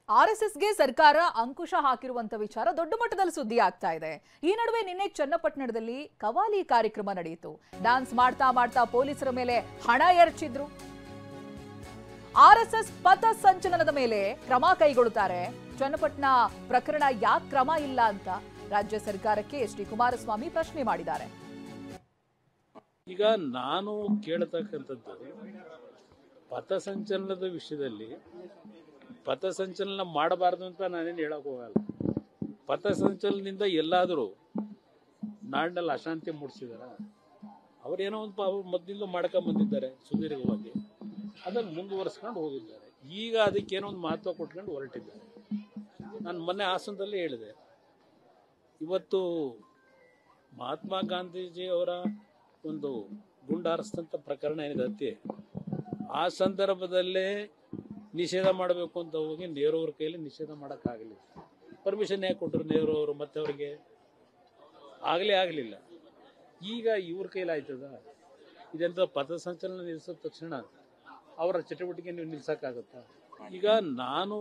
ಆರ್ಎಸ್ಎಸ್ಗೆ ಸರ್ಕಾರ ಅಂಕುಶ ಹಾಕಿರುವಂತ ವಿಚಾರ ದೊಡ್ಡ ಮಟ್ಟದಲ್ಲಿ ಸುದ್ದಿ ಆಗ್ತಾ ಇದೆ. ಈ ನಡುವೆ ನಿನ್ನೆ ಚನ್ನಪಟ್ಟಣದಲ್ಲಿ ಕವಾಲಿ ಕಾರ್ಯಕ್ರಮ ನಡೆಯಿತು. ಡ್ಯಾನ್ಸ್ ಮಾಡ್ತಾ ಮಾಡ್ತಾ ಪೊಲೀಸರ ಮೇಲೆ ಹಣ ಎರಚಿದ್ರು. ಆರ್ಎಸ್ಎಸ್ ಪಥ ಸಂಚಲನದ ಮೇಲೆ ಕ್ರಮ ಕೈಗೊಳ್ಳುತ್ತಾರೆ. ಚನ್ನಪಟ್ಟಣ ಪ್ರಕರಣ ಯಾಕೆ ಕ್ರಮ ಇಲ್ಲ ಅಂತ ರಾಜ್ಯ ಸರ್ಕಾರಕ್ಕೆ ಎಚ್ ಡಿ ಕುಮಾರಸ್ವಾಮಿ ಪ್ರಶ್ನೆ ಮಾಡಿದ್ದಾರೆ. ಈಗ ನಾನು ಕೇಳತಕ್ಕಂಥದ್ದು ಪಥಸಂಚಲನದ ವಿಷಯದಲ್ಲಿ ಪಥಸಂಚಲನ ಮಾಡಬಾರದು ಅಂತ ನಾನೇನು ಹೇಳಕ್ ಹೋಗಲ್ಲ. ಪಥಸಂಚಲನದಿಂದ ಎಲ್ಲಾದರೂ ನಾಡಿನಲ್ಲಿ ಅಶಾಂತಿ ಮೂಡಿಸಿದಾರ? ಅವರೇನೋ ಒಂದು ಮೊದಲಿಂದ ಮಾಡ್ಕೊಂಡ್ ಬಂದಿದ್ದಾರೆ ಸುದೀರ್ಘವಾಗಿ, ಅದನ್ನು ಮುಂದುವರಿಸ್ಕೊಂಡು ಹೋಗಿದ್ದಾರೆ. ಈಗ ಅದಕ್ಕೇನೋ ಒಂದು ಮಹತ್ವ ಕೊಟ್ಕೊಂಡು ಹೊರಟಿದ್ದಾರೆ. ನಾನು ಮೊನ್ನೆ ಹಾಸನದಲ್ಲಿ ಹೇಳಿದೆ, ಇವತ್ತು ಮಹಾತ್ಮ ಗಾಂಧೀಜಿ ಅವರ ಒಂದು ಗುಂಡಾರಿಸಿದಂಥ ಪ್ರಕರಣ ಏನಿದೆ, ಆ ಸಂದರ್ಭದಲ್ಲೇ ನಿಷೇಧ ಮಾಡಬೇಕು ಅಂತ ಹೋಗಿ ನೆಹರು ಅವ್ರ ಕೈಯಲ್ಲಿ ನಿಷೇಧ ಮಾಡೋಕ್ಕಾಗಲಿಲ್ಲ. ಪರ್ಮಿಷನ್ ಯಾಕೆ ಕೊಟ್ಟರು ನೆಹರು ಅವರು? ಮತ್ತೆ ಅವರಿಗೆ ಆಗಲಿಲ್ಲ. ಈಗ ಇವ್ರ ಕೈಲಿ ಆಯ್ತದ? ಇದೆಂತ ಪಥಸಂಚಲನ ನಿಲ್ಲಿಸಿದ ತಕ್ಷಣ ಅವರ ಚಟುವಟಿಕೆ ನೀವು ನಿಲ್ಸಕ್ಕಾಗತ್ತಾ? ಈಗ ನಾನು